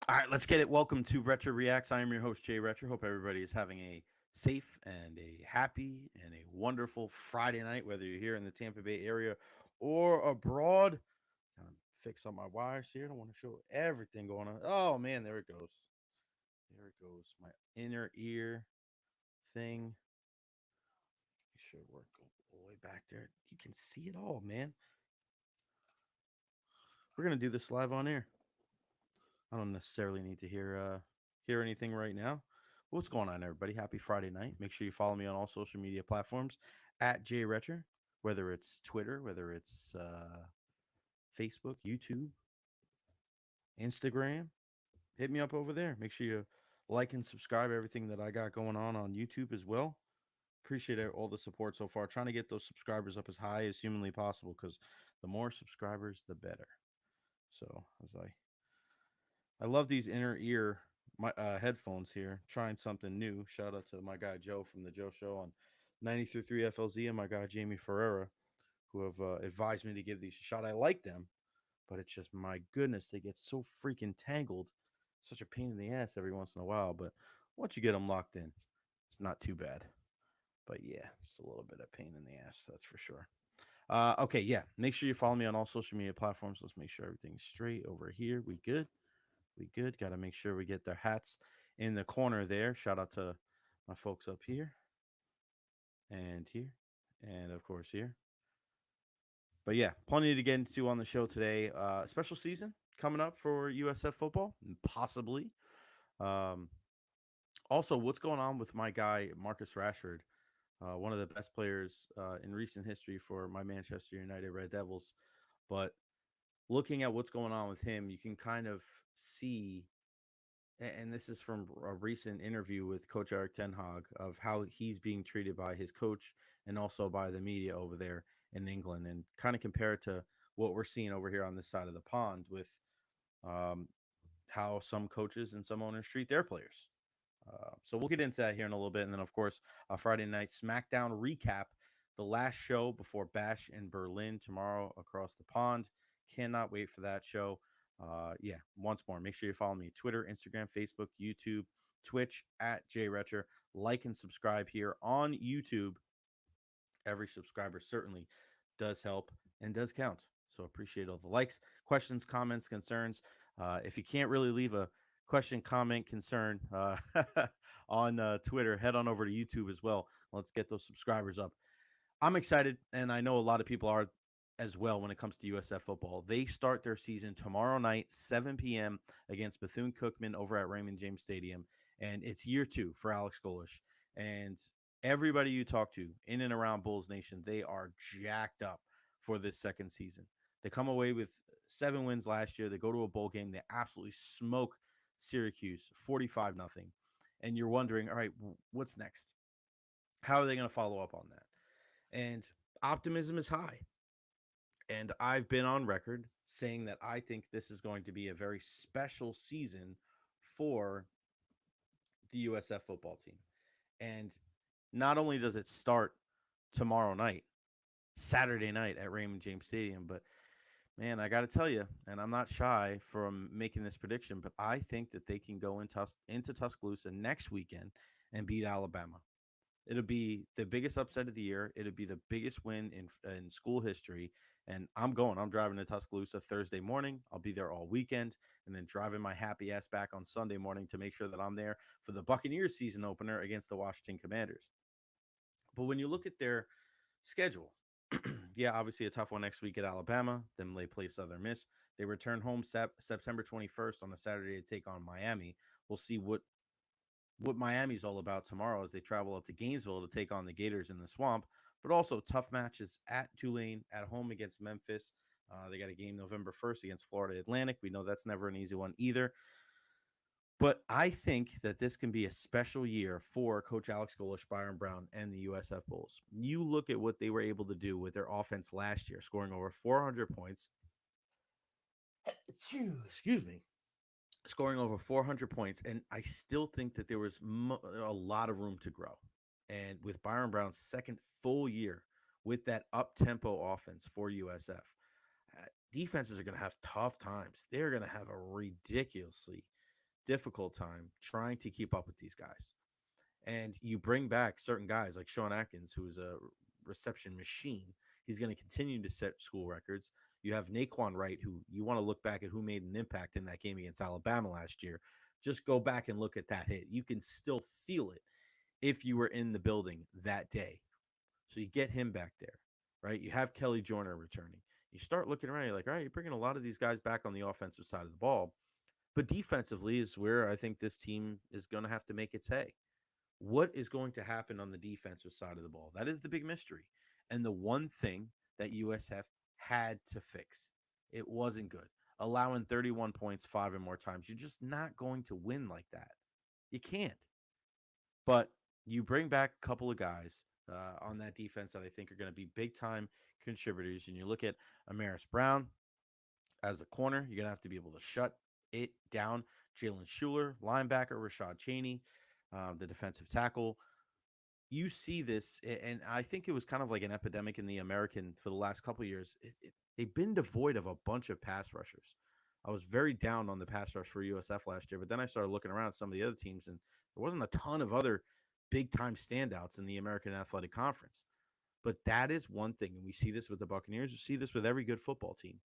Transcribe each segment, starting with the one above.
All right, let's get it. Welcome to Recher Reacts. I am your host, Jay Recher. Hope everybody is having a safe and a happy and a wonderful Friday night, whether you're here in the Tampa Bay area or abroad. Kind of fix up my wires here. I don't want to show everything going on. Oh, man, there it goes. There it goes. My inner ear thing. It should work all the way back there. You can see it all, man. We're going to do this live on air. I don't necessarily need to hear anything right now. What's going on, everybody? Happy Friday night. Make sure you follow me on all social media platforms at JRetcher, whether it's Twitter, whether it's Facebook, YouTube, Instagram. Hit me up over there. Make sure you like and subscribe everything that I got going on YouTube as well. Appreciate all the support so far. Trying to get those subscribers up as high as humanly possible because the more subscribers, the better. So as I love these inner ear my headphones here. Trying something new. Shout out to my guy Joe from the Joe Show on 93.3 FLZ and my guy Jamie Ferreira, who have advised me to give these a shot. I like them, but it's just my goodness, they get so freaking tangled. Such a pain in the ass every once in a while, but once you get them locked in, it's not too bad. But yeah, just a little bit of pain in the ass, that's for sure. Okay, yeah. Make sure you follow me on all social media platforms. Let's make sure everything's straight over here. We good? We good. Got to make sure we get their hats in the corner there. Shout out to my folks up here, and of course here. But yeah, plenty to get into on the show today. Special season coming up for USF football, possibly. Um, Also, what's going on with my guy Marcus Rashford, one of the best players in recent history for my Manchester United Red Devils. But looking at what's going on with him, you can kind of see, and this is from a recent interview with Coach Eric Ten Hag, of how he's being treated by his coach and also by the media over there in England, and kind of compare it to what we're seeing over here on this side of the pond with um, how some coaches and some owners treat their players. So we'll get into that here in a little bit. And then, of course, a Friday Night Smackdown recap, the last show before Bash in Berlin tomorrow across the pond. Cannot wait for that show. Yeah, once more, make sure you follow me Twitter, Instagram, Facebook, YouTube, Twitch at JRetcher. Like and subscribe here on YouTube. Every subscriber certainly does help and does count. So appreciate all the likes, questions, comments, concerns. If you can't really leave a question, comment, concern on Twitter, head on over to YouTube as well. Let's get those subscribers up. I'm excited, and I know a lot of people are as well when it comes to USF football. They start their season tomorrow night, 7 p.m. against Bethune-Cookman over at Raymond James Stadium, and it's year two for Alex Golesh. And everybody you talk to in and around Bulls Nation, they are jacked up for this second season. They come away with 7 wins last year. They go to a bowl game. They absolutely smoke Syracuse 45 nothing. And you're wondering, all right, what's next? How are they going to follow up on that? And optimism is high. And I've been on record saying that I think this is going to be a very special season for the USF football team. And not only does it start tomorrow night, Saturday night at Raymond James Stadium, but man, I got to tell you, and I'm not shy from making this prediction, but I think that they can go into Tuscaloosa next weekend and beat Alabama. It'll be the biggest upset of the year. It'll be the biggest win in school history. And I'm going. I'm driving to Tuscaloosa Thursday morning. I'll be there all weekend, and then driving my happy ass back on Sunday morning to make sure that I'm there for the Buccaneers season opener against the Washington Commanders. But when you look at their schedule, yeah, obviously a tough one next week at Alabama. Then they play Southern Miss. They return home September 21st on a Saturday to take on Miami. We'll see what Miami's all about tomorrow as they travel up to Gainesville to take on the Gators in the Swamp, but also tough matches at Tulane, at home against Memphis. They got a game November 1st against Florida Atlantic. We know that's never an easy one either. But I think that this can be a special year for Coach Alex Golesh, Byrum Brown, and the USF Bulls. You look at what they were able to do with their offense last year, scoring over 400 points. Excuse me, scoring over 400 points, and I still think that there was a lot of room to grow. And with Byron Brown's second full year with that up tempo offense for USF, defenses are going to have tough times. They're going to have a ridiculously difficult time trying to keep up with these guys. And you bring back certain guys like Sean Atkins, who is a reception machine. He's going to continue to set school records. You have Naquan Wright, who you want to look back at who made an impact in that game against Alabama last year. Just go back and look at that hit. You can still feel it if you were in the building that day. So you get him back there, right? You have Kelly Joyner returning. You start looking around, you're like, all right, you're bringing a lot of these guys back on the offensive side of the ball. But defensively is where I think this team is going to have to make its hay. What is going to happen on the defensive side of the ball? That is the big mystery. And the one thing that USF had to fix, it wasn't good. Allowing 31 points 5 or more times, you're just not going to win like that. You can't. But you bring back a couple of guys on that defense that I think are going to be big time contributors. And you look at Amaris Brown as a corner, you're going to have to be able to shut it down. Jalen Schuler, linebacker, Rashad Cheney, the defensive tackle. You see this, and I think it was kind of like an epidemic in the American for the last couple of years. They've been devoid of a bunch of pass rushers. I was very down on the pass rush for USF last year, but then I started looking around at some of the other teams, and there wasn't a ton of other big time standouts in the American Athletic Conference. But that is one thing, and we see this with the Buccaneers. You see this with every good football team.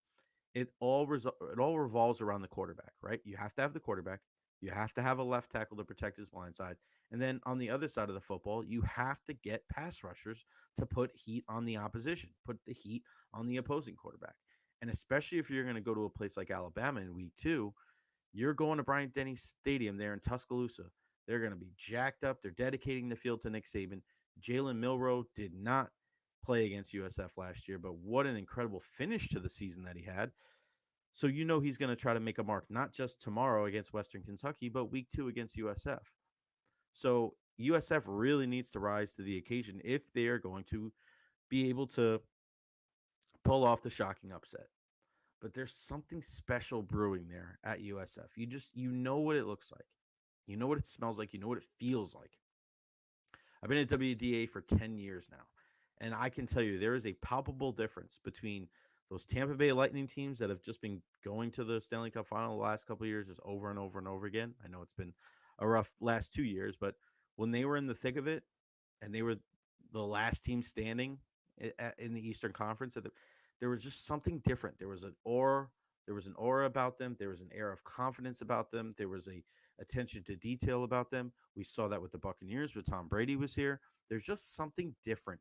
It all revolves around the quarterback, right? You have to have the quarterback. You have to have a left tackle to protect his blind side. And then on the other side of the football, you have to get pass rushers to put heat on the opposition, put the heat on the opposing quarterback. And especially if you're going to go to a place like Alabama in week 2, you're going to Bryant Denny Stadium there in Tuscaloosa. They're going to be jacked up. They're dedicating the field to Nick Saban. Jalen Milroe did not play against USF last year, but what an incredible finish to the season that he had. So you know he's going to try to make a mark, not just tomorrow against Western Kentucky, but week 2 against USF. So USF really needs to rise to the occasion if they are going to be able to pull off the shocking upset. But there's something special brewing there at USF. You know what it looks like. You know what it smells like. You know what it feels like. I've been at WDA for 10 years now, and I can tell you there is a palpable difference between those Tampa Bay Lightning teams that have just been going to the Stanley Cup final the last couple of years just over and over and over again. I know it's been a rough last 2 years, but when they were in the thick of it and they were the last team standing in the Eastern Conference, there was just something different. There was an aura. There was an aura about them. There was an air of confidence about them. There was a attention to detail about them. We saw that with the Buccaneers when Tom Brady was here. There's just something different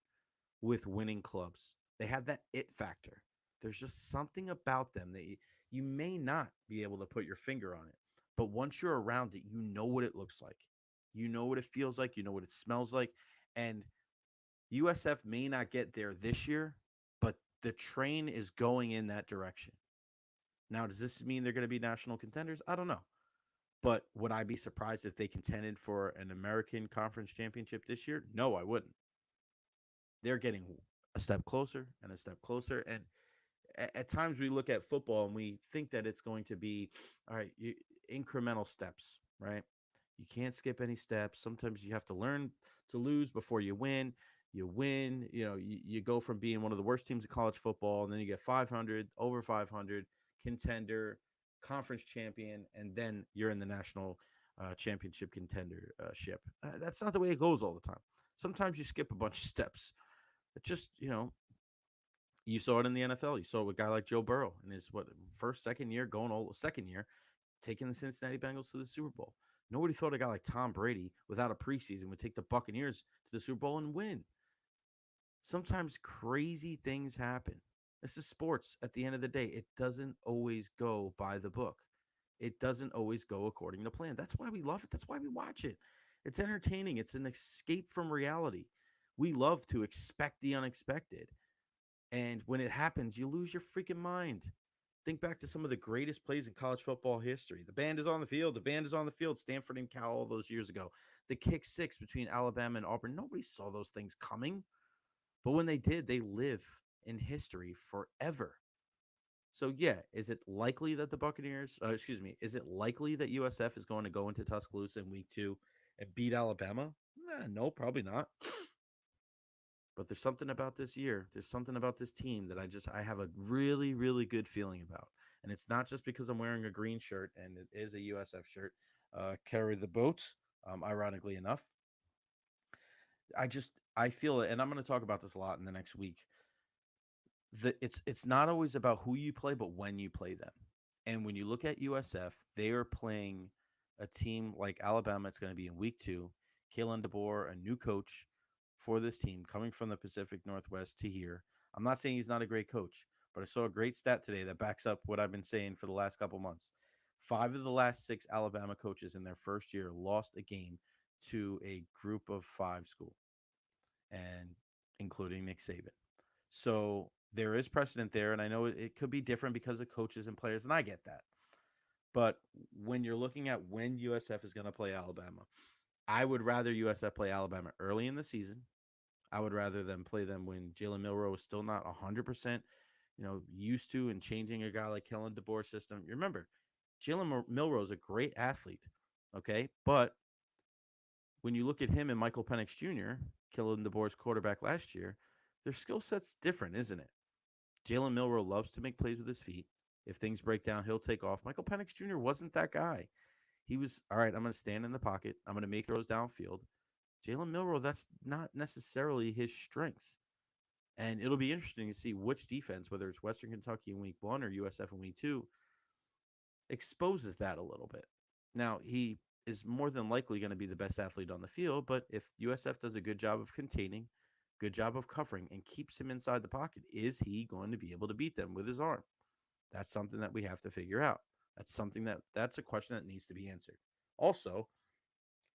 with winning clubs. They have that it factor. There's just something about them that you may not be able to put your finger on it. But once you're around it, you know what it looks like. You know what it feels like. You know what it smells like. And USF may not get there this year, but the train is going in that direction. Now, does this mean they're going to be national contenders? I don't know. But would I be surprised if they contended for an American Conference Championship this year? No, I wouldn't. They're getting a step closer and a step closer. And at times we look at football and we think that it's going to be, all right, incremental steps, right? You can't skip any steps. Sometimes you have to learn to lose before you win. You win, you go from being one of the worst teams in college football, and then you get 500, over 500, contender, conference champion, and then you're in the national championship contendership. That's not the way it goes all the time. Sometimes you skip a bunch of steps. It's just, you saw it in the NFL. You saw it with a guy like Joe Burrow in his second year, going all second year, taking the Cincinnati Bengals to the Super Bowl. Nobody thought a guy like Tom Brady, without a preseason, would take the Buccaneers to the Super Bowl and win. Sometimes crazy things happen. This is sports. At the end of the day, it doesn't always go by the book. It doesn't always go according to plan. That's why we love it. That's why we watch it. It's entertaining. It's an escape from reality. We love to expect the unexpected. And when it happens, you lose your freaking mind. Think back to some of the greatest plays in college football history. The band is on the field. The band is on the field. Stanford and Cal all those years ago. The kick six between Alabama and Auburn. Nobody saw those things coming. But when they did, they live in history forever. So, yeah, is it likely that is it likely that USF is going to go into Tuscaloosa in week 2 and beat Alabama? No, probably not. But there's something about this year. There's something about this team that I have a really, really good feeling about. And it's not just because I'm wearing a green shirt and it is a USF shirt. carry the boat. Ironically enough, I feel it, and I'm going to talk about this a lot in the next week. It's not always about who you play, but when you play them. And when you look at USF, they are playing a team like Alabama. It's going to be in week 2. Kalen DeBoer, a new coach for this team, coming from the Pacific Northwest to here. I'm not saying he's not a great coach, but I saw a great stat today that backs up what I've been saying for the last couple months. 5 of the last 6 Alabama coaches in their first year lost a game to a group of 5 school, and including Nick Saban. So there is precedent there, and I know it could be different because of coaches and players, and I get that. But when you're looking at when USF is going to play Alabama, I would rather USF play Alabama early in the season. I would rather them play them when Jalen Milroe is still not 100%, used to and changing a guy like Kellen DeBoer's system. You remember, Jalen Milroe is a great athlete, okay? But when you look at him and Michael Penix Jr., Kellen DeBoer's quarterback last year, their skill set's different, isn't it? Jalen Milroe loves to make plays with his feet. If things break down, he'll take off. Michael Penix Jr. wasn't that guy. He was, all right, I'm going to stand in the pocket. I'm going to make throws downfield. Jalen Milroe, that's not necessarily his strength. And it'll be interesting to see which defense, whether it's Western Kentucky in week 1 or USF in week 2, exposes that a little bit. Now, he is more than likely going to be the best athlete on the field, but if USF does a good job of containing, good job of covering, and keeps him inside the pocket, is he going to be able to beat them with his arm? That's something that we have to figure out. That's a question that needs to be answered. Also,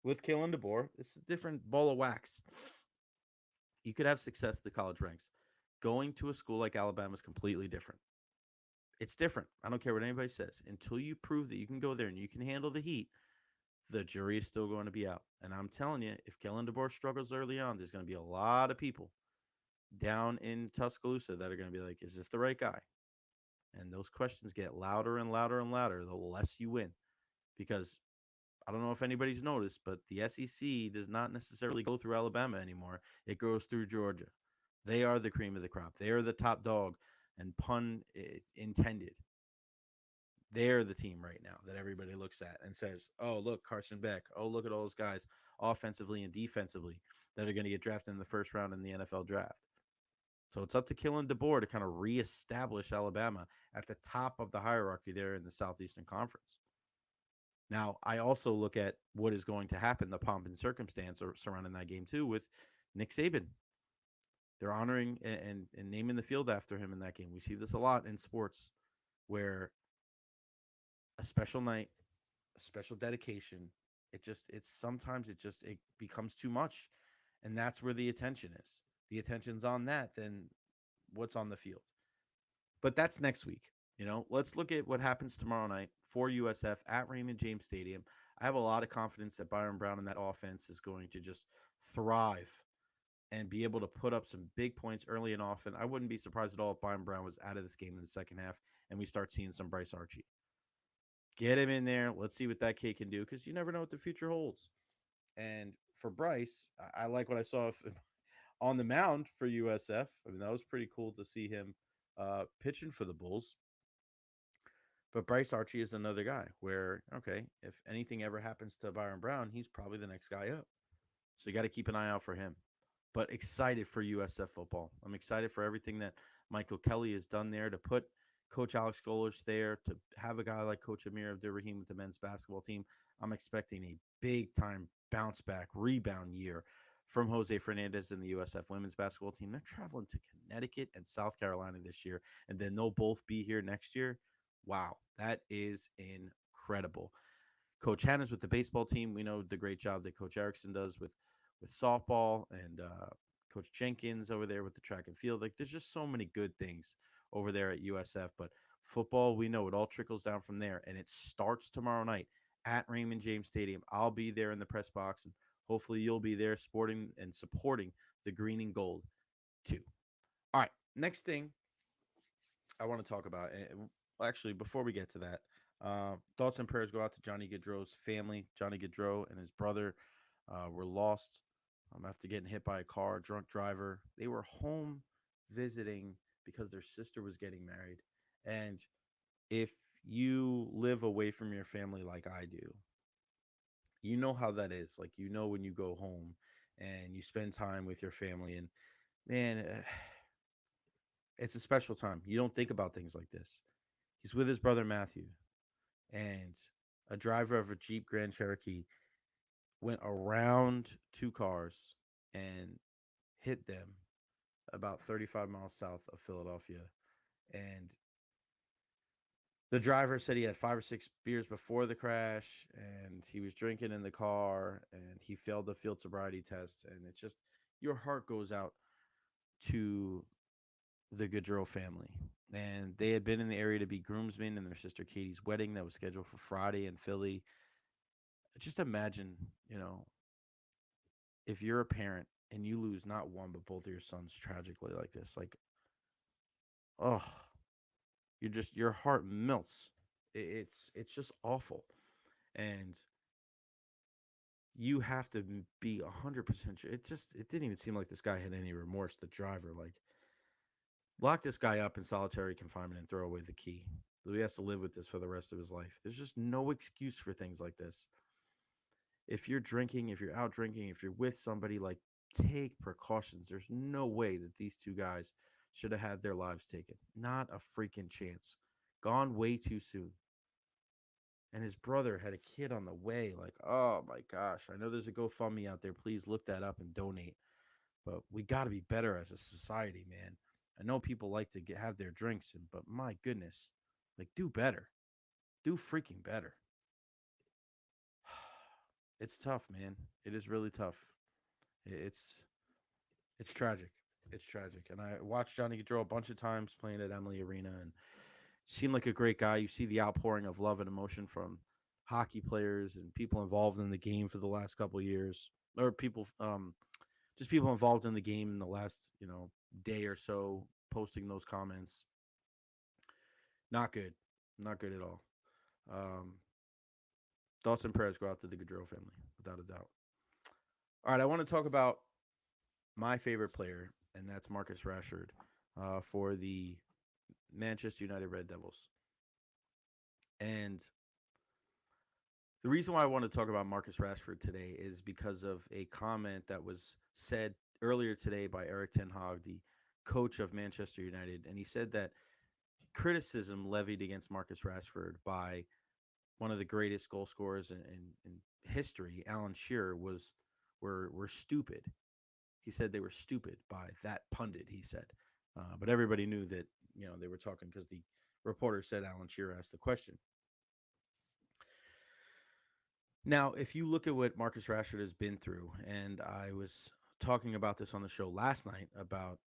with Kalen DeBoer, it's a different ball of wax. You could have success at the college ranks. Going to a school like Alabama is completely different. It's different. I don't care what anybody says. Until you prove that you can go there and you can handle the heat, the jury is still going to be out. And I'm telling you, if Kellen DeBoer struggles early on, there's going to be a lot of people down in Tuscaloosa that are going to be like, is this the right guy? And those questions get louder and louder and louder the less you win. Because I don't know if anybody's noticed, but the SEC does not necessarily go through Alabama anymore. It goes through Georgia. They are the cream of the crop. They are the top dog, and pun intended. They're the team right now that everybody looks at and says, oh, look, Carson Beck. Oh, look at all those guys offensively and defensively that are going to get drafted in the first round in the NFL draft. So it's up to Kellen DeBoer to kind of reestablish Alabama at the top of the hierarchy there in the Southeastern Conference. Now, I also look at what is going to happen, the pomp and circumstance surrounding that game too, with Nick Saban. They're honoring and naming the field after him in that game. We see this a lot in sports where a special night, a special dedication, it becomes too much. And that's where the attention is. The attention's on that than what's on the field. But that's next week. Let's look at what happens tomorrow night for USF at Raymond James Stadium. I have a lot of confidence that Byrum Brown and that offense is going to just thrive and be able to put up some big points early and often. I wouldn't be surprised at all if Byrum Brown was out of this game in the second half and we start seeing some Bryce Archie. Get him in there. Let's see what that kid can do, because you never know what the future holds. And for Bryce, I like what I saw on the mound for USF. I mean, that was pretty cool to see him pitching for the Bulls. But Bryce Archie is another guy where, okay, if anything ever happens to Byrum Brown, he's probably the next guy up. So you got to keep an eye out for him. But excited for USF football. I'm excited for everything that Michael Kelly has done there to put Coach Alex Golesh there, to have a guy like Coach Amir Abdurrahim with the men's basketball team. I'm expecting a big-time bounce back, rebound year from Jose Fernandez and the USF women's basketball team. They're traveling to Connecticut and South Carolina this year, and then they'll both be here next year. Wow, that is incredible. Coach Hanna's with the baseball team. We know the great job that Coach Erickson does with softball, and Coach Jenkins over there with the track and field. Like, there's just so many good things over there at USF. But football, we know it all trickles down from there, and it starts tomorrow night at Raymond James Stadium. I'll be there in the press box, and hopefully you'll be there sporting and supporting the green and gold too. All right, next thing I want to talk about, actually, before we get to that, thoughts and prayers go out to Johnny Gaudreau's family. Johnny Gaudreau and his brother were lost after getting hit by a car, drunk driver. They were home visiting because their sister was getting married. And if you live away from your family like I do, You know how that is. Like, you know, when you go home and you spend time with your family, and man, it's a special time. You don't think about things like this. He's with his brother Matthew, and a driver of a Jeep Grand Cherokee went around two cars and hit them about 35 miles south of Philadelphia. And the driver said he had 5 or 6 beers before the crash, and he was drinking in the car, and he failed the field sobriety test. And it's just, your heart goes out to the Goodrow family. And they had been in the area to be groomsmen in their sister Katie's wedding that was scheduled for Friday in Philly. Just imagine, you know, if you're a parent and you lose not one but both of your sons tragically like this. Like, oh, your heart melts. It's just awful. And you have to be 100% sure. It didn't even seem like this guy had any remorse. The driver, like, lock this guy up in solitary confinement and throw away the key. So he has to live with this for the rest of his life. There's just no excuse for things like this. If you're drinking, if you're out drinking, if you're with somebody, like, take precautions. There's no way that these two guys should have had their lives taken. Not a freaking chance. Gone way too soon. And his brother had a kid on the way. Like, oh my gosh. I know there's a GoFundMe out there. Please look that up and donate. But we got to be better as a society, man. I know people like to have their drinks, but my goodness, like, do better. Do freaking better. It's tough, man. It is really tough. It's it's tragic. It's tragic. And I watched Johnny Gaudreau a bunch of times playing at Emily Arena, and seemed like a great guy. You see the outpouring of love and emotion from hockey players and people involved in the game for the last couple of years, or just people involved in the game in the last, day or so, posting those comments. Not good. Not good at all. Um, Thoughts and prayers go out to the Gaudreau family, without a doubt. All right, I want to talk about my favorite player, and that's Marcus Rashford for the Manchester United Red Devils. And the reason why I want to talk about Marcus Rashford today is because of a comment that was said earlier today by Eric Ten Hag, the coach of Manchester United. And he said that criticism levied against Marcus Rashford by one of the greatest goal scorers in history, Alan Shearer, were stupid. He said they were stupid by that pundit, he said. But everybody knew that, they were talking because the reporter said Alan Shearer asked the question. Now, if you look at what Marcus Rashford has been through, and I was talking about this on the show last night about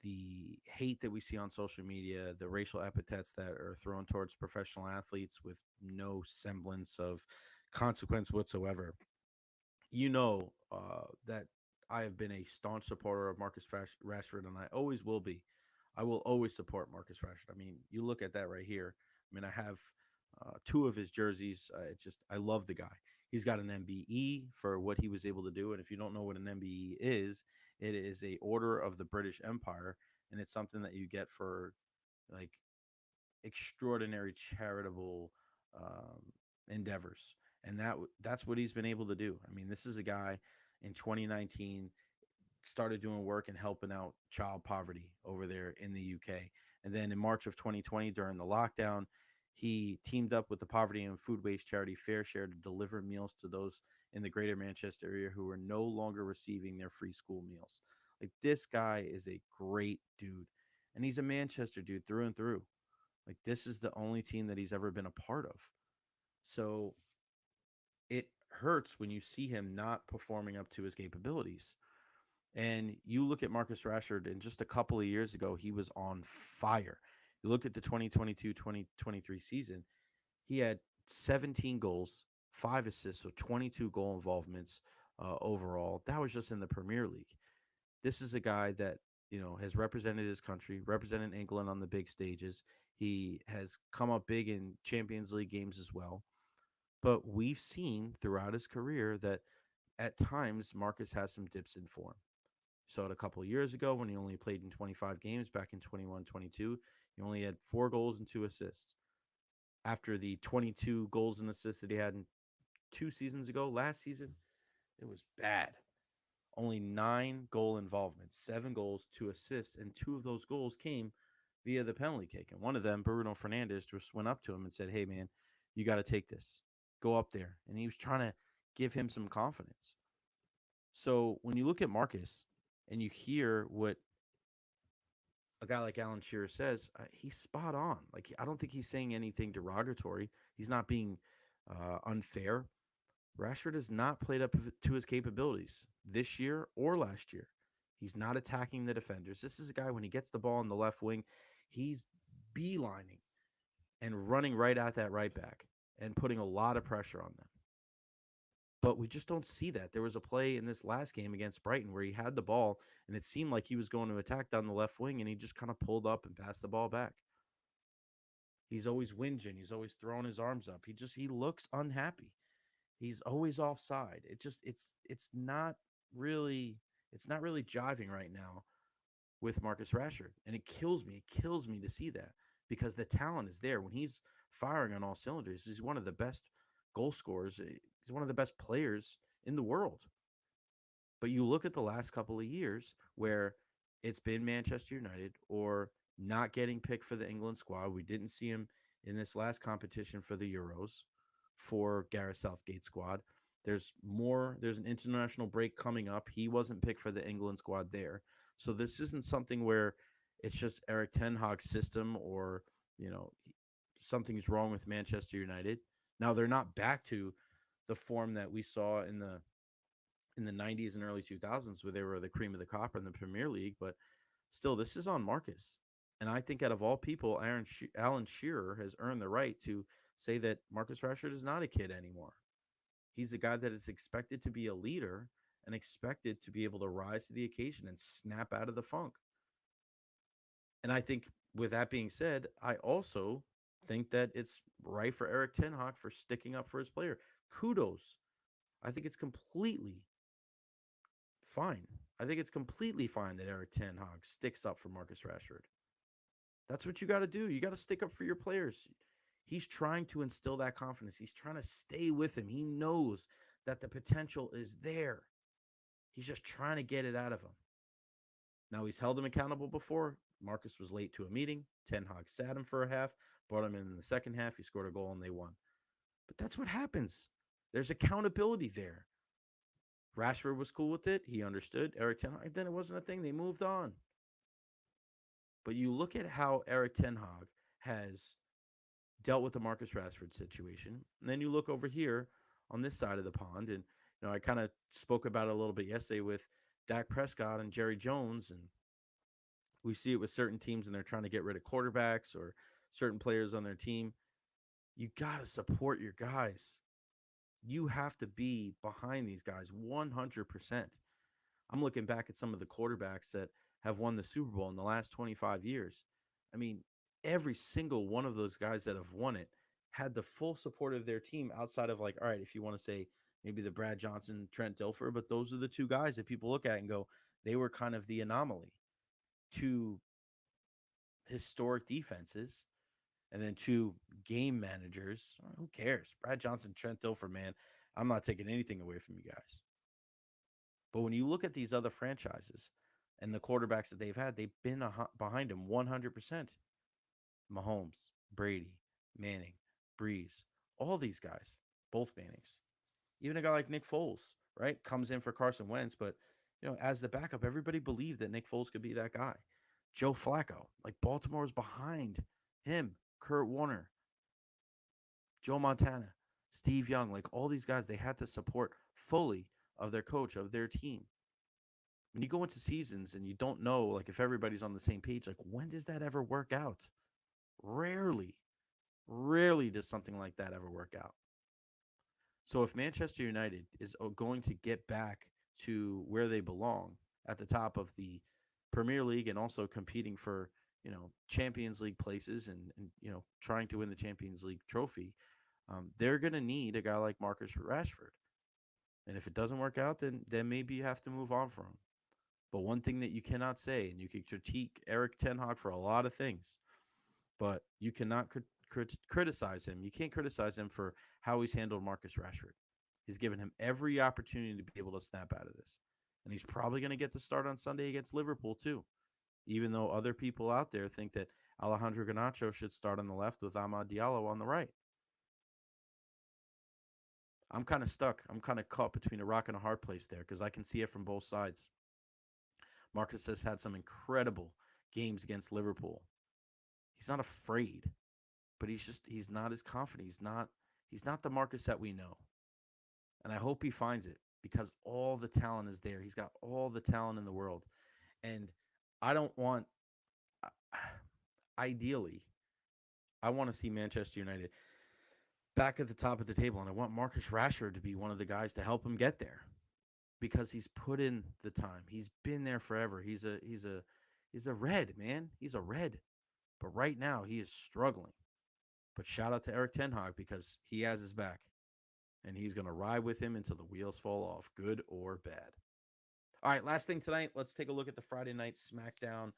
the hate that we see on social media, the racial epithets that are thrown towards professional athletes with no semblance of consequence whatsoever. That I have been a staunch supporter of Marcus Rashford, and I always will be. I will always support Marcus Rashford. I mean, you look at that right here. I mean, I have two of his jerseys. I love the guy. He's got an MBE for what he was able to do. And if you don't know what an MBE is, it is a Order of the British Empire, and it's something that you get for, like, extraordinary charitable um, endeavors. And that's what he's been able to do. I mean, this is a guy in 2019 started doing work and helping out child poverty over there in the UK. And then in March of 2020, during the lockdown, he teamed up with the poverty and food waste charity Fair Share to deliver meals to those in the greater Manchester area who are no longer receiving their free school meals. Like, this guy is a great dude. And he's a Manchester dude through and through. Like, this is the only team that he's ever been a part of. So it hurts when you see him not performing up to his capabilities. And you look at Marcus Rashford, and just a couple of years ago, he was on fire. You look at the 2022-2023 season, he had 17 goals, 5 assists, so 22 goal involvements overall. That was just in the Premier League. This is a guy that, has represented his country, represented England on the big stages. He has come up big in Champions League games as well. But we've seen throughout his career that at times Marcus has some dips in form. Saw it a couple of years ago when he only played in 25 games back in 21-22. He only had 4 goals and 2 assists. After the 22 goals and assists that he had in 2 seasons ago. Last season, it was bad. Only 9 goal involvements, 7 goals, 2 assists, and 2 of those goals came via the penalty kick. And one of them, Bruno Fernandes, just went up to him and said, "Hey, man, you got to take this. Go up there." And he was trying to give him some confidence. So when you look at Marcus and you hear what a guy like Alan Shearer says, he's spot on. Like, I don't think he's saying anything derogatory. He's not being unfair. Rashford has not played up to his capabilities this year or last year. He's not attacking the defenders. This is a guy, when he gets the ball in the left wing, he's beelining and running right at that right back and putting a lot of pressure on them. But we just don't see that. There was a play in this last game against Brighton where he had the ball and it seemed like he was going to attack down the left wing and he just kind of pulled up and passed the ball back. He's always whinging. He's always throwing his arms up. He looks unhappy. He's always offside. It's not really jiving right now with Marcus Rashford. And it kills me. It kills me to see that because the talent is there. When he's firing on all cylinders, he's one of the best goal scorers. He's one of the best players in the world. But you look at the last couple of years where it's been Manchester United or not getting picked for the England squad. We didn't see him in this last competition for the Euros for Gareth Southgate's squad. There's an international break coming up. He wasn't picked for the England squad there. So this isn't something where it's just Eric Ten Hag's system or, something's wrong with Manchester United. Now they're not back to the form that we saw in the 90s and early 2000s where they were the cream of the crop in the Premier League, but still this is on Marcus. And I think out of all people, Alan Shearer has earned the right to say that Marcus Rashford is not a kid anymore. He's a guy that is expected to be a leader and expected to be able to rise to the occasion and snap out of the funk. And I think with that being said, I also think that it's right for Eric Ten Hag for sticking up for his player. Kudos. I think it's completely fine. I think it's completely fine that Eric Ten Hag sticks up for Marcus Rashford. That's what you got to do. You got to stick up for your players. He's trying to instill that confidence. He's trying to stay with him. He knows that the potential is there. He's just trying to get it out of him. Now, he's held him accountable before. Marcus was late to a meeting. Ten Hag sat him for a half, brought him in the second half. He scored a goal and they won. But that's what happens. There's accountability there. Rashford was cool with it. He understood. Eric Ten Hag, then it wasn't a thing. They moved on. But you look at how Eric Ten Hag has dealt with the Marcus Rashford situation, and then you look over here on this side of the pond, and I kind of spoke about it a little bit yesterday with Dak Prescott and Jerry Jones, and we see it with certain teams, and they're trying to get rid of quarterbacks or certain players on their team. You got to support your guys. You have to be behind these guys 100%. I'm looking back at some of the quarterbacks that have won the Super Bowl in the last 25 years. I mean, every single one of those guys that have won it had the full support of their team outside of, like, all right, if you want to say maybe the Brad Johnson, Trent Dilfer, but those are the two guys that people look at and go, they were kind of the anomaly. Two historic defenses and then two game managers. Who cares? Brad Johnson, Trent Dilfer, man, I'm not taking anything away from you guys. But when you look at these other franchises and the quarterbacks that they've had, they've been behind them 100%. Mahomes, Brady, Manning, Breeze, all these guys, both Mannings. Even a guy like Nick Foles, right, comes in for Carson Wentz, but, as the backup, everybody believed that Nick Foles could be that guy. Joe Flacco, like Baltimore was behind him, Kurt Warner, Joe Montana, Steve Young, like all these guys, they had the support fully of their coach, of their team. When you go into seasons and you don't know, like, if everybody's on the same page, like, when does that ever work out? Rarely does something like that ever work out. So if Manchester United is going to get back to where they belong at the top of the Premier League and also competing for, Champions League places and trying to win the Champions League trophy, they're going to need a guy like Marcus Rashford. And if it doesn't work out, then maybe you have to move on from him. But one thing that you cannot say, and you can critique Eric Ten Hag for a lot of things, but you cannot criticize him. You can't criticize him for how he's handled Marcus Rashford. He's given him every opportunity to be able to snap out of this. And he's probably going to get the start on Sunday against Liverpool, too. Even though other people out there think that Alejandro Garnacho should start on the left with Amad Diallo on the right. I'm kind of stuck. I'm kind of caught between a rock and a hard place there because I can see it from both sides. Marcus has had some incredible games against Liverpool. He's not afraid, but he's not as confident. He's not the Marcus that we know. And I hope he finds it because all the talent is there. He's got all the talent in the world. And I don't want ideally, I want to see Manchester United back at the top of the table, and I want Marcus Rashford to be one of the guys to help him get there because he's put in the time. He's been there forever. He's a red, man. He's a red. But right now he is struggling. But shout out to Eric Ten Hag because he has his back, and he's going to ride with him until the wheels fall off, good or bad. All right, last thing tonight, let's take a look at the Friday Night Smackdown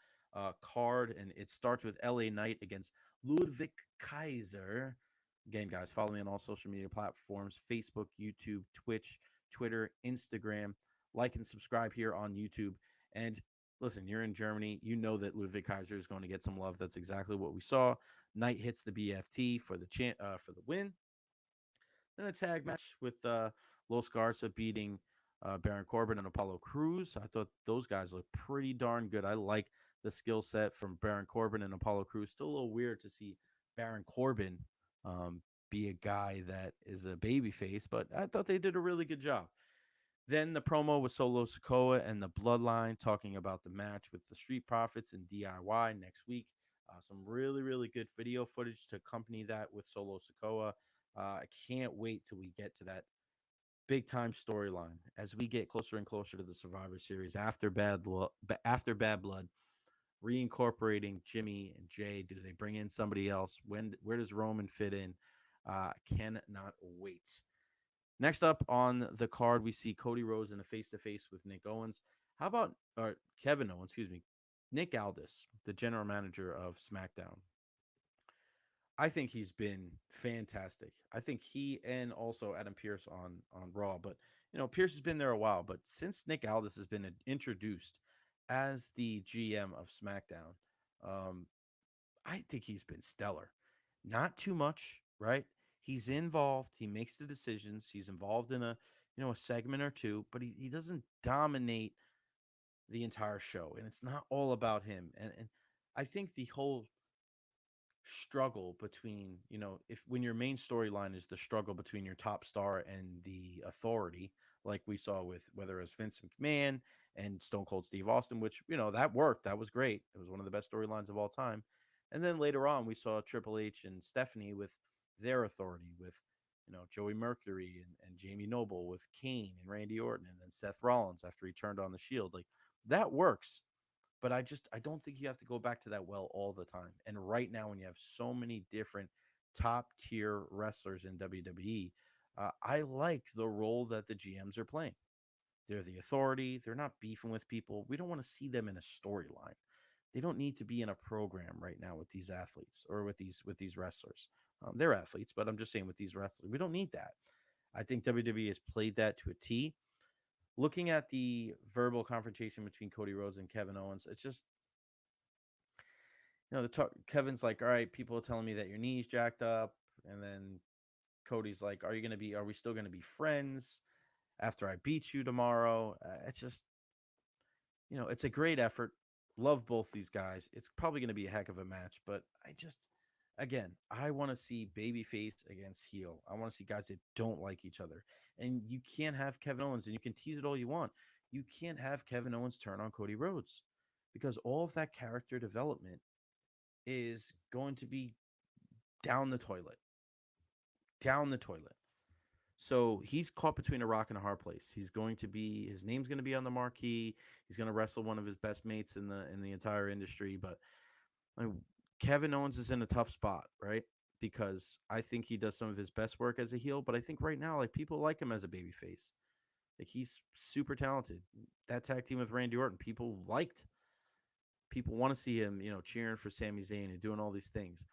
card, and it starts with LA Knight against Ludwig Kaiser. Again, guys, follow me on all social media platforms: Facebook, YouTube, Twitch, Twitter, Instagram. Like and subscribe here on YouTube. And listen, you're in Germany. You know that Ludwig Kaiser is going to get some love. That's exactly what we saw. Knight hits the BFT for the win. Then a tag match with Los Garza beating Baron Corbin and Apollo Crews. I thought those guys looked pretty darn good. I like the skill set from Baron Corbin and Apollo Crews. Still a little weird to see Baron Corbin um, be a guy that is a baby face, but I thought they did a really good job. Then the promo with Solo Sikoa and the Bloodline talking about the match with the Street Profits and DIY next week. Some really, really good video footage to accompany that with Solo Sikoa. I can't wait till we get to that big time storyline as we get closer and closer to the Survivor Series after Bad Blood, reincorporating Jimmy and Jay. Do they bring in somebody else? Where does Roman fit in? Cannot wait. Next up on the card, we see Cody Rhodes in a face-to-face with Nick Owens. How about Kevin Owens? Excuse me, Nick Aldis, the general manager of SmackDown. I think he's been fantastic. I think he and also Adam Pearce on Raw, but Pearce has been there a while. But since Nick Aldis has been introduced as the GM of SmackDown, um, I think he's been stellar. Not too much, right? He's involved. He makes the decisions. He's involved in a segment or two, but he doesn't dominate the entire show, and it's not all about him. And I think the whole struggle between if when your main storyline is the struggle between your top star and the authority, like we saw with whether it was Vince McMahon and Stone Cold Steve Austin, which that worked, that was great, it was one of the best storylines of all time. And then later on we saw Triple H and Stephanie with their authority, with Joey Mercury and Jamie Noble, with Kane and Randy Orton, and then Seth Rollins after he turned on the Shield. Like, that works, but I don't think you have to go back to that well all the time. And right now, when you have so many different top tier wrestlers in WWE, I like the role that the GMs are playing. They're the authority. They're not beefing with people. We don't want to see them in a storyline. They don't need to be in a program right now with these athletes or with these wrestlers. They're athletes, but I'm just saying with these wrestlers, we don't need that. I think WWE has played that to a T. Looking at the verbal confrontation between Cody Rhodes and Kevin Owens, it's just Kevin's like, all right, people are telling me that your knee's jacked up, and then Cody's like, are we still gonna be friends after I beat you tomorrow? It's just, it's a great effort. Love both these guys. It's probably gonna be a heck of a match, but again, I want to see babyface against heel. I want to see guys that don't like each other, and you can't have Kevin Owens, and you can tease it all you want. You can't have Kevin Owens turn on Cody Rhodes because all of that character development is going to be down the toilet. Down the toilet. So he's caught between a rock and a hard place. His name's going to be on the marquee. He's going to wrestle one of his best mates in the entire industry. But Kevin Owens is in a tough spot, right? Because I think he does some of his best work as a heel, but I think right now, like, people like him as a babyface. Like, he's super talented. That tag team with Randy Orton, people want to see him, cheering for Sami Zayn and doing all these things.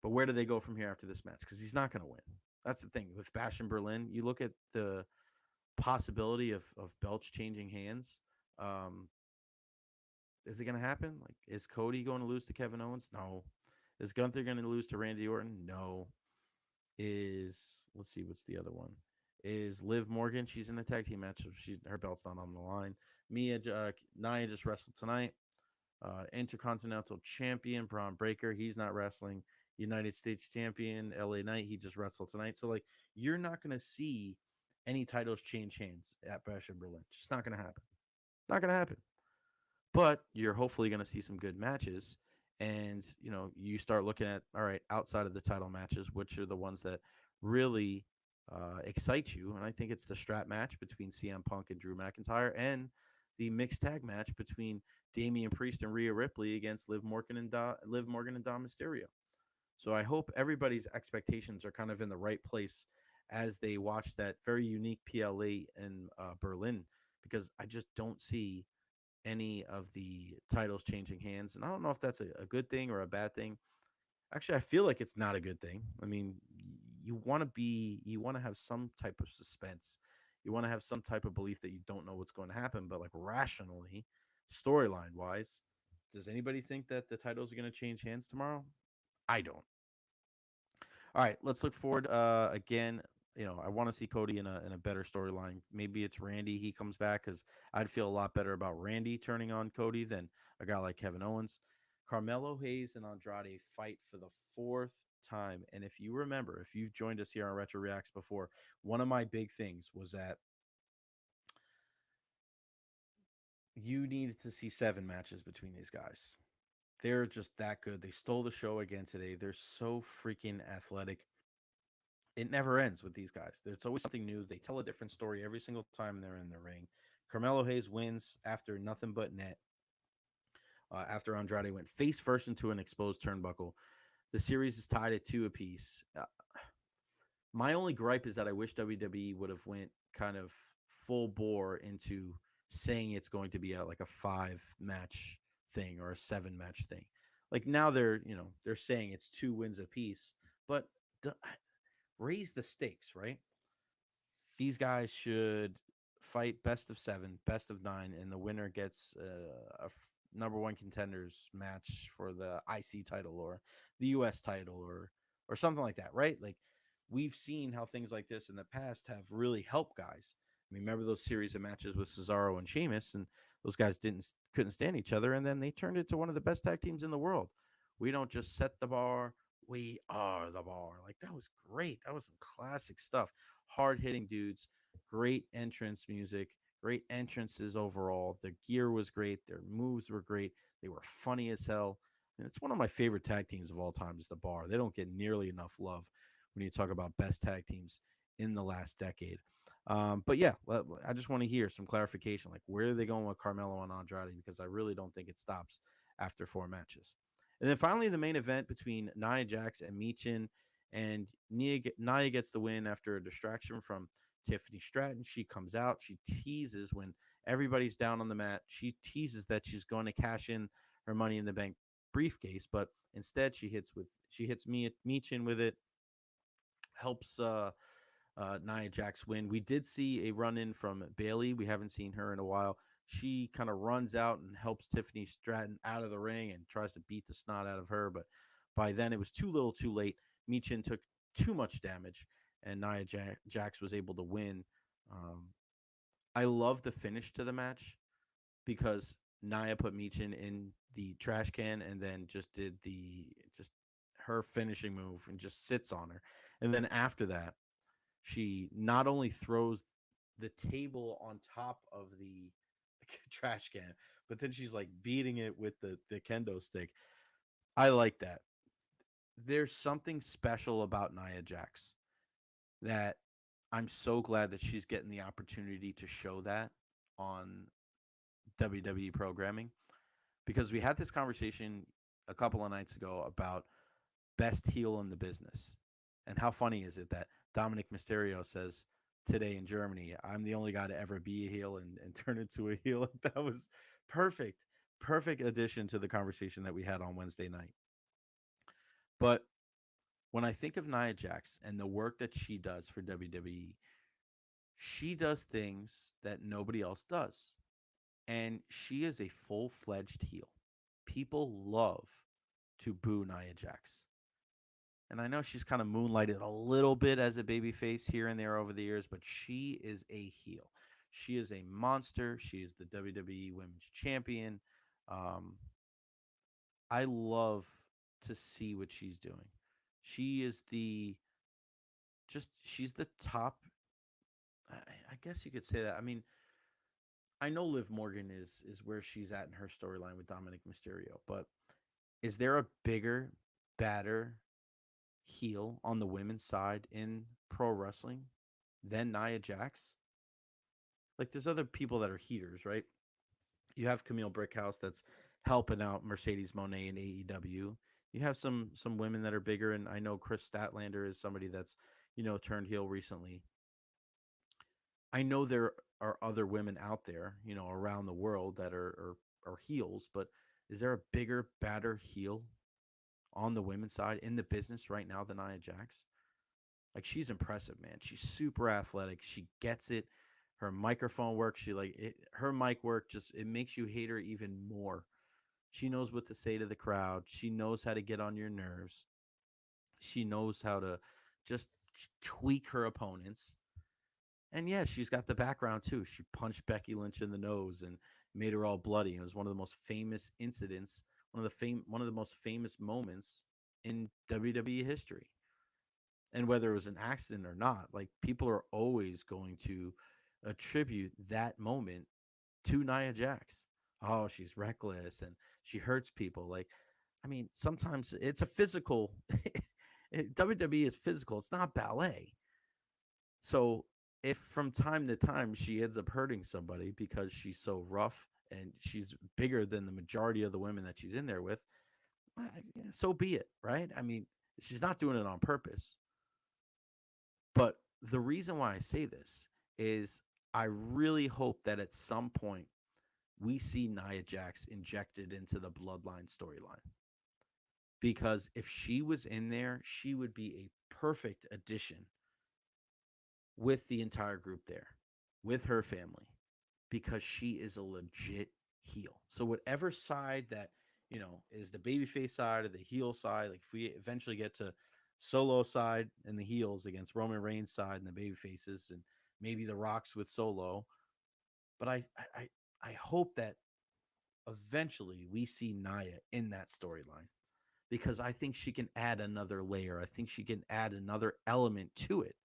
But where do they go from here after this match? Because he's not going to win. That's the thing with Bastion Berlin. You look at the possibility of belts changing hands. Um, is it going to happen? Like, is Cody going to lose to Kevin Owens? No. Is Gunther going to lose to Randy Orton? No. Is let's see, what's the other one? Is Liv Morgan? She's in a tag team match. So her belt's not on the line. Nia just wrestled tonight. Intercontinental Champion Braun Breaker. He's not wrestling. United States Champion LA Knight. He just wrestled tonight. So like, you're not going to see any titles change hands at Bash in Berlin. Just not going to happen. Not going to happen. But you're hopefully going to see some good matches. And, you start looking at, all right, outside of the title matches, which are the ones that really excite you. And I think it's the strap match between CM Punk and Drew McIntyre, and the mixed tag match between Damian Priest and Rhea Ripley against Liv Morgan and Dom Mysterio. So I hope everybody's expectations are kind of in the right place as they watch that very unique PLA in Berlin, because I just don't see any of the titles changing hands. And I don't know if that's a good thing or a bad thing. Actually, I feel like it's not a good thing. I mean, you want to have some type of suspense. You want to have some type of belief that you don't know what's going to happen, but like rationally, storyline wise, does anybody think that the titles are going to change hands tomorrow? I don't. All right, let's look forward. Again, I want to see Cody in a better storyline. Maybe it's Randy. He comes back, because I'd feel a lot better about Randy turning on Cody than a guy like Kevin Owens. Carmelo Hayes and Andrade fight for the fourth time. And if you remember, if you've joined us here on Retro Reacts before, one of my big things was that you needed to see 7 matches between these guys. They're just that good. They stole the show again today. They're so freaking athletic. It never ends with these guys. There's always something new. They tell a different story every single time they're in the ring. Carmelo Hayes wins after nothing but net. After Andrade went face first into an exposed turnbuckle. The series is tied at 2 apiece. My only gripe is that I wish WWE would have went kind of full bore into saying it's going to be like a 5-match thing or a 7-match thing. Like now they're saying it's 2 wins apiece, but raise the stakes, right? These guys should fight best of 7, best of 9, and the winner gets number 1 contenders match for the IC title or the US title or something like that, right? Like, we've seen how things like this in the past have really helped guys. I mean, remember those series of matches with Cesaro and Sheamus, and those guys couldn't stand each other, and then they turned it to one of the best tag teams in the world. We don't just set the bar, we are the bar. Like, that was great. That was some classic stuff. Hard hitting dudes, great entrance music, great entrances overall. Their gear was great. Their moves were great. They were funny as hell. And it's one of my favorite tag teams of all time is the Bar. They don't get nearly enough love when you talk about best tag teams in the last decade. But yeah, I just want to hear some clarification. Like, where are they going with Carmelo and Andrade? Because I really don't think it stops after 4 matches. And then finally, the main event between Nia Jax and Michin. And Nia gets the win after a distraction from Tiffany Stratton. She comes out. She teases when everybody's down on the mat. She teases that she's going to cash in her Money in the Bank briefcase, but instead she hits Michin with it. Helps Nia Jax win. We did see a run in from Bayley. We haven't seen her in a while. She kind of runs out and helps Tiffany Stratton out of the ring and tries to beat the snot out of her, but by then it was too little too late. Michin took too much damage, and Nia Jax was able to win. I love the finish to the match because Nia put Michin in the trash can and then just did just her finishing move and just sits on her. And then after that, she not only throws the table on top of the trash can, but then she's like beating it with the kendo stick. I like that. There's something special about Nia Jax that I'm so glad that she's getting the opportunity to show that on WWE programming, because we had this conversation a couple of nights ago about best heel in the business. And how funny is it that Dominic Mysterio says today in Germany, I'm the only guy to ever be a heel and turn into a heel. That was perfect. Perfect addition to the conversation that we had on Wednesday night. But When I think of Nia Jax and the work that she does for WWE, she does things that nobody else does. And she is a full-fledged heel. People love to boo Nia Jax. And I know she's kind of moonlighted a little bit as a babyface here and there over the years, but she is a heel. She is a monster. She is the WWE Women's Champion. Um, I love to see what she's doing. She is she's the top. I guess you could say that. I mean, I know Liv Morgan is where she's at in her storyline with Dominic Mysterio, but is there a bigger, badder heel on the women's side in pro wrestling than Nia Jax? Like, there's other people that are heaters, right? You have Camille Brickhouse that's helping out Mercedes Moné in AEW. You have some women that are bigger, and I know Chris Statlander is somebody that's turned heel recently. I know there are other women out there, around the world that are heels, but is there a bigger, badder heel on the women's side in the business right now than Nia Jax? Like, she's impressive, man. She's super athletic. She gets it. Her microphone work. She like it, her mic work. Just it makes you hate her even more. She knows what to say to the crowd. She knows how to get on your nerves. She knows how to just tweak her opponents. And yeah, she's got the background too. She punched Becky Lynch in the nose and made her all bloody. It was one of the most famous incidents, one of the most famous moments in WWE history. And whether it was an accident or not, like, people are always going to attribute that moment to Nia Jax. Oh, she's reckless and she hurts people. Like, I mean, sometimes it's a physical. WWE is physical. It's not ballet. So if from time to time she ends up hurting somebody because she's so rough and she's bigger than the majority of the women that she's in there with, so be it, right? I mean, she's not doing it on purpose. But the reason why I say this is I really hope that at some point we see Nia Jax injected into the Bloodline storyline. Because if she was in there, she would be a perfect addition with the entire group there, with her family, because she is a legit heel. So whatever side that, is the babyface side or the heel side, like if we eventually get to Solo side and the heels against Roman Reigns side and the baby faces and maybe the Rocks with Solo. But I hope that eventually we see Nia in that storyline because I think she can add another layer. I think she can add another element to it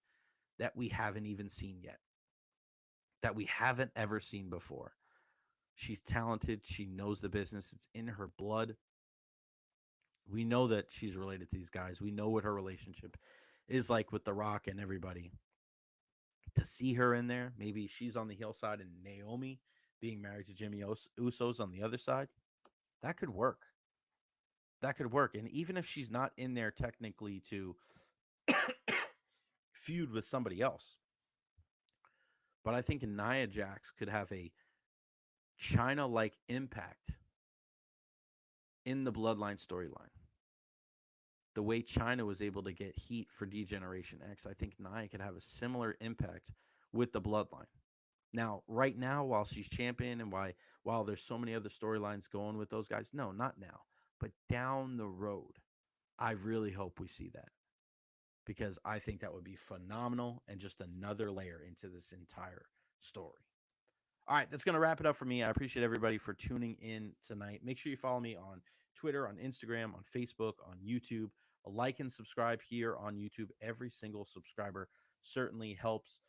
that we haven't even seen yet, that we haven't ever seen before. She's talented. She knows the business. It's in her blood. We know that she's related to these guys. We know what her relationship is like with The Rock and everybody. To see her in there, maybe she's on the heel side and Naomi being married to Jimmy Uso's on the other side, that could work. That could work. And even if she's not in there technically to feud with somebody else, but I think Nia Jax could have a China like impact in the Bloodline storyline. The way China was able to get heat for D-Generation X, I think Nia could have a similar impact with the Bloodline. Now, right now, while she's champion and while there's so many other storylines going with those guys, no, not now. But down the road, I really hope we see that because I think that would be phenomenal and just another layer into this entire story. All right, that's going to wrap it up for me. I appreciate everybody for tuning in tonight. Make sure you follow me on Twitter, on Instagram, on Facebook, on YouTube. Like and subscribe here on YouTube. Every single subscriber certainly helps.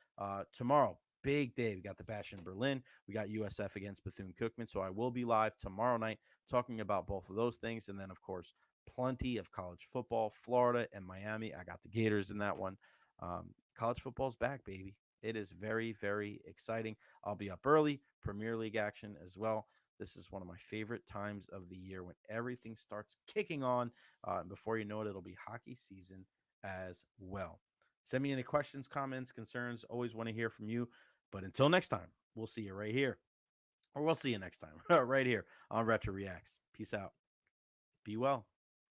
Tomorrow, big day. We got the Bash in Berlin. We got USF against Bethune-Cookman. So I will be live tomorrow night talking about both of those things. And then, of course, plenty of college football, Florida and Miami. I got the Gators in that one. College football's back, baby. It is very, very exciting. I'll be up early, Premier League action as well. This is one of my favorite times of the year when everything starts kicking on. Before you know it, it'll be hockey season as well. Send me any questions, comments, concerns. Always want to hear from you. But until next time, we'll see you right here. Or we'll see you next time right here on Recher Reacts. Peace out. Be well.